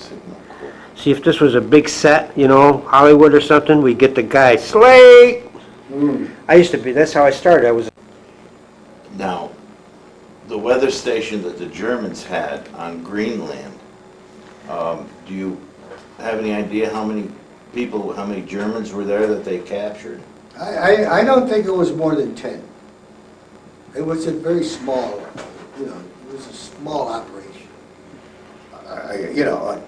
Signal Corps. See, if this was a big set, you know, Hollywood or something, we'd get the guy, Slate! I used to be, that's how I started. I was. Now, the weather station that the Germans had on Greenland, do you have any idea how many people, how many Germans were there that they captured? I don't think it was more than 10. It was a very small, you know, it was a small operation. You know,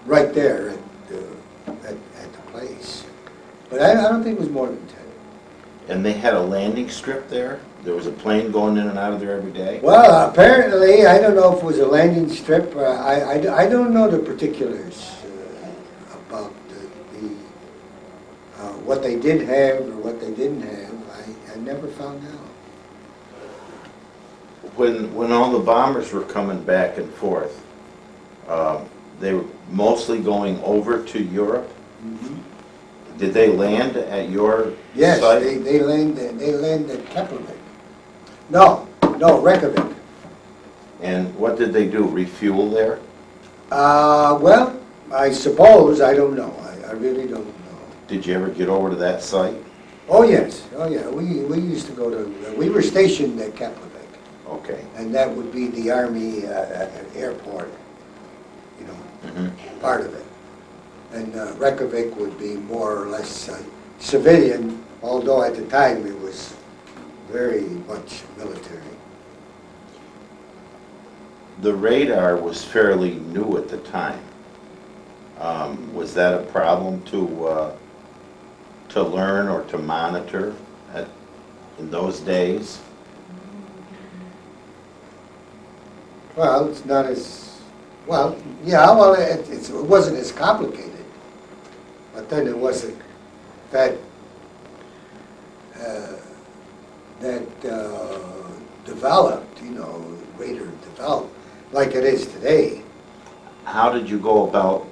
right there at the place. But I don't think it was more than 10. And they had a landing strip there? There was a plane going in and out of there every day? Well, apparently, I don't know if it was a landing strip. I don't know the particulars about what they did have or what they didn't have. I never found out. When all the bombers were coming back and forth, they were mostly going over to Europe? Mm-hmm. Did they land at your Yes, site? they landed at Keflavik. No, Reykjavik. And what did they do, refuel there? Well, I suppose, I don't know. I really don't know. Did you ever get over to that site? Oh, yes. Oh, yeah. We used to go to, we were stationed at Keflavik. Okay. And that would be the Army airport, you know, part of it. And Reykjavik would be more or less civilian, although at the time it was very much military. The radar was fairly new at the time. Was that a problem to learn or to monitor in those days? Well, it's not as, well, yeah, well, it wasn't as complicated. But then it wasn't that developed, you know, radar developed like it is today. How did you go about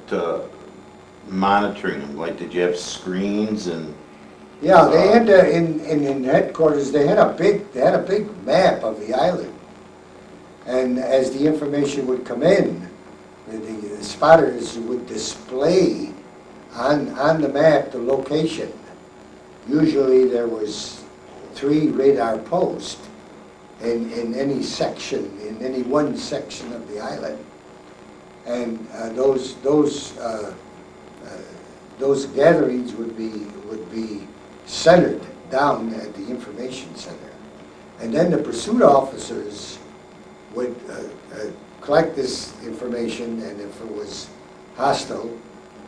monitoring them? Like, did you have screens and? Yeah, they had in headquarters. They had a big map of the island, and as the information would come in, the spotters would display on the map the location. Usually there was 3 radar posts in any section, in any one section of the island, and those gatherings would be centered down at the information center, and then the pursuit officers would collect this information, and if it was hostile,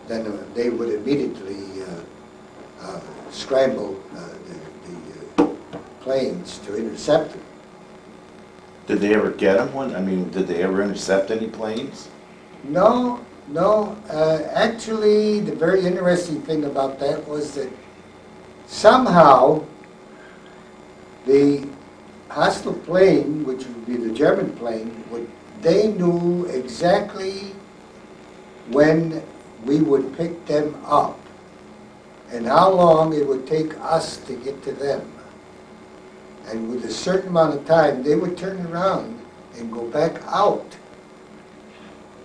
then they would immediately scramble the planes to intercept them. Did they ever get them? I mean, did they ever intercept any planes? No. Actually, the very interesting thing about that was that somehow the hostile plane, which would be the German plane, they knew exactly when we would pick them up and how long it would take us to get to them. And with a certain amount of time, they would turn around and go back out.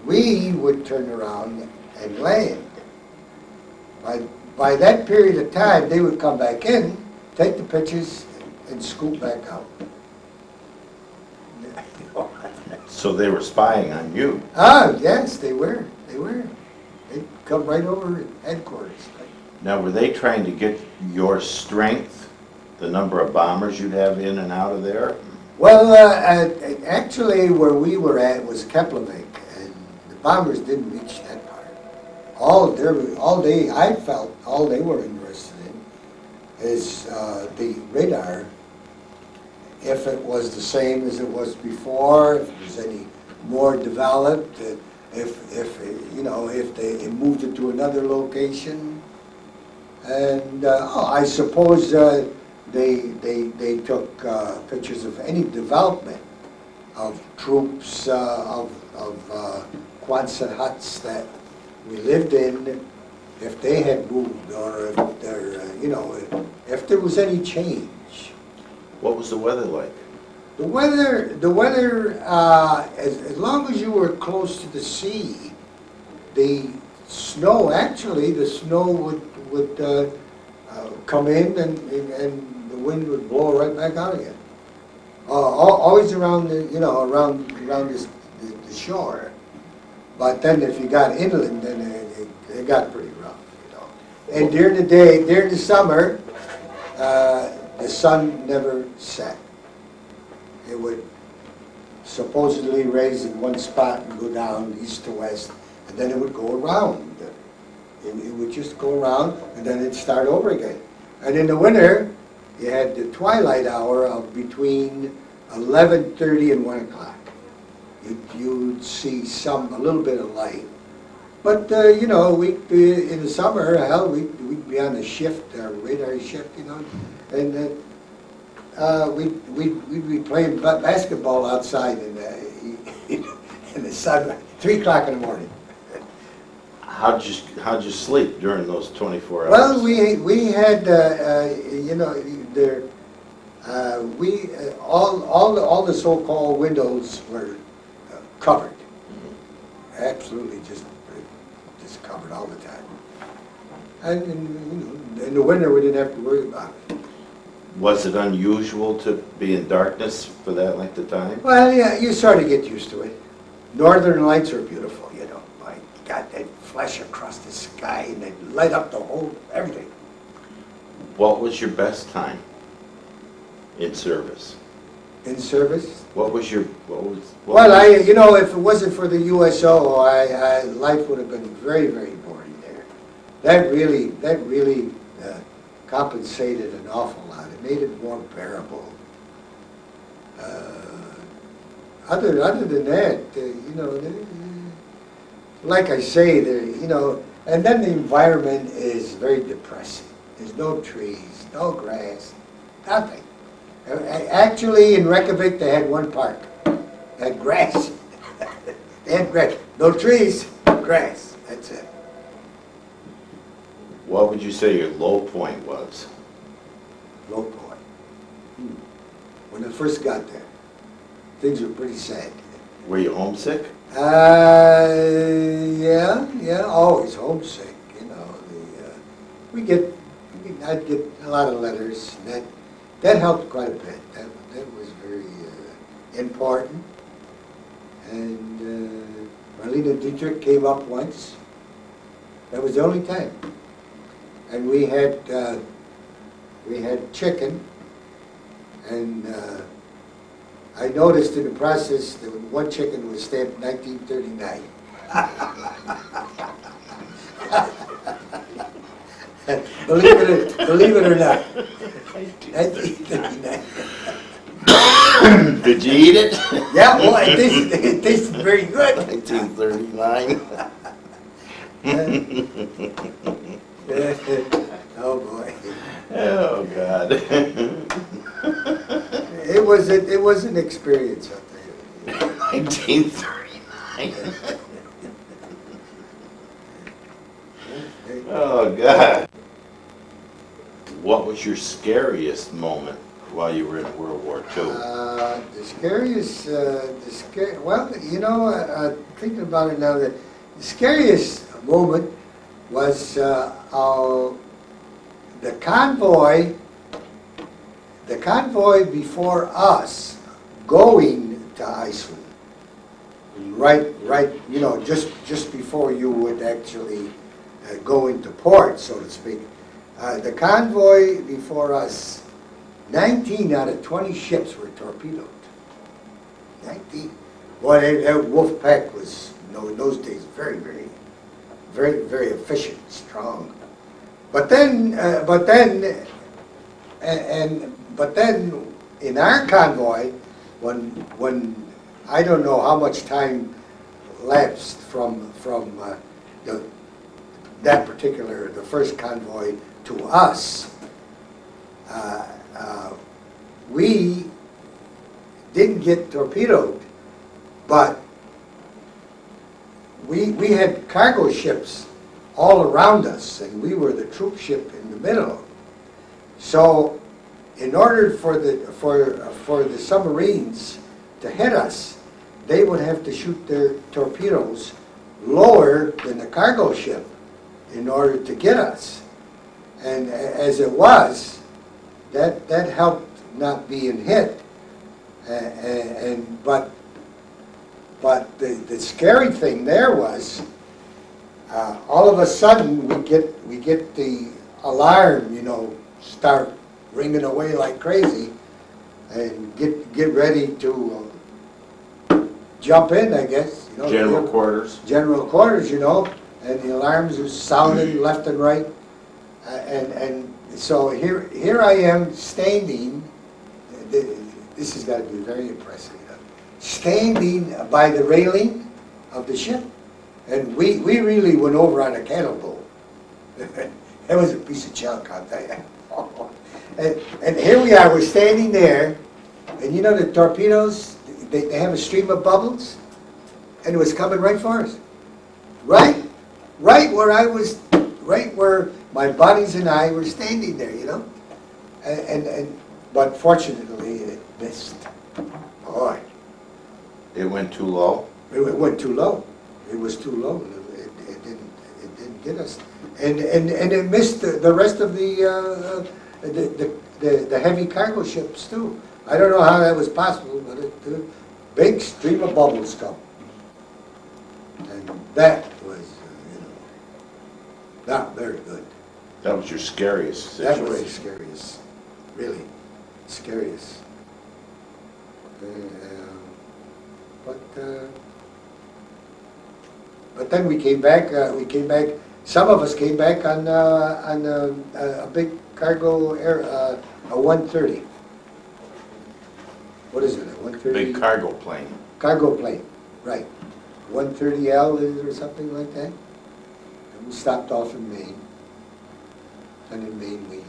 We would turn around and land. By that period of time, they would come back in, take the pictures, and scoot back out. So they were spying on you? Ah, yes, they were. They'd come right over headquarters. Now, were they trying to get your strength, the number of bombers you'd have in and out of there? Well, actually, where we were at was Keflavik, and the bombers didn't reach that part. All they were interested in is the radar. If it was the same as it was before, if it was any more developed, if they moved it to another location, and I suppose they took pictures of any development of troops, of Quonset huts that we lived in, if they had moved, or if there was any change. What was the weather like? The weather, as long as you were close to the sea, the snow, actually, the snow would come in and the wind would blow right back out again. Always around around the shore. But then if you got inland, then it got pretty rough, you know. And during the summer, the sun never set. It would supposedly raise in one spot and go down east to west, and then it would go around. It would just go around, and then it'd start over again. And in the winter, you had the twilight hour of between 11:30 and 1 o'clock. You'd see a little bit of light. But, you know, we'd be, in the summer, hell, we'd be on a shift, a radar shift, you know, and we'd be playing basketball outside in the sun, 3 o'clock in the morning. How'd you sleep during those 24 hours? Well, we had, you know, all the so-called windows were covered. Absolutely just covered all the time. And you know, in the winter we didn't have to worry about it. Was it unusual to be in darkness for that length of time? Well, yeah, you sort of get used to it. Northern lights are beautiful, you know. My God, they'd flash across the sky and they'd light up the whole, everything. What was your best time in service? In service? Well, you know, if it wasn't for the USO, life would have been very, very boring there. That really compensated an awful lot. It made it more bearable. Other than that, you know, like I say, you know, and then the environment is very depressing. There's no trees, no grass, nothing. Actually, in Reykjavik, they had one park. They had grass. They had grass. No trees, grass. That's it. What would you say your low point was? Low point. When I first got there, things were pretty sad. Were you homesick? Yeah, always homesick. You know, I'd get a lot of letters. That helped quite a bit. That was very important. And Marlene Dietrich came up once. That was the only time. And we had chicken, and I noticed in the process that one chicken was stamped 1939. Believe it or not. 1939. Did you eat it? Yeah, well, it tasted very good. 1939. Oh boy. Oh God. It was an experience, I'll tell you. 1939. Oh God. What was your scariest moment while you were in World War II? The scariest, well, you know, thinking about it now, the scariest moment was the convoy before us going to Iceland. Right, you know, just before you would actually go into port, so to speak. The convoy before us, 19 out of 20 ships were torpedoed. 19. Boy, that wolf pack was, you know, in those days, very, very efficient, strong. But then in our convoy, when I don't know how much time lapsed from that particular, the first convoy to us, we didn't get torpedoed, but we had cargo ships all around us, and we were the troop ship in the middle. So, in order for the submarines to hit us, they would have to shoot their torpedoes lower than the cargo ship in order to get us. And as it was, that helped not being hit. But the scary thing there was, all of a sudden we get the alarm, you know, start ringing away like crazy, and get ready to jump in, I guess. You know, General quarters? General quarters, you know, and the alarms are sounding left and right, and so here I am standing. This has got to be very impressive. You know, standing by the railing of the ship, and we really went over on a cannonball. That was a piece of junk, I'll tell you. And here we are, we're standing there, and you know the torpedoes, they have a stream of bubbles, and it was coming right for us. Right where I was, right where my buddies and I were standing there, you know? But fortunately, it missed. Boy. It went too low? It went too low. It was too low. It didn't get us. And it missed the rest of the heavy cargo ships too. I don't know how that was possible, but a big stream of bubbles come. And that was, you know, not very good. That was your scariest That situation? was the scariest, really, scariest. But then we came back. Some of us came back on a big cargo a 130. What is it? A 130? Big cargo plane. Cargo plane, right? 130L or something like that. And we stopped off in Maine. And in Maine we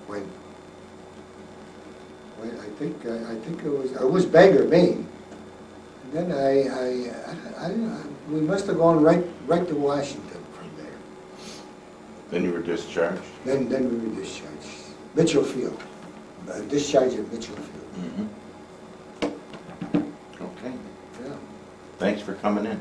went. I think it was Bangor, Maine. And then we must have gone right to Washington from there. Then you were discharged? Then we were discharged. Mitchell Field. Discharged at Mitchell Field. Mm-hmm. Okay. Yeah. Thanks for coming in.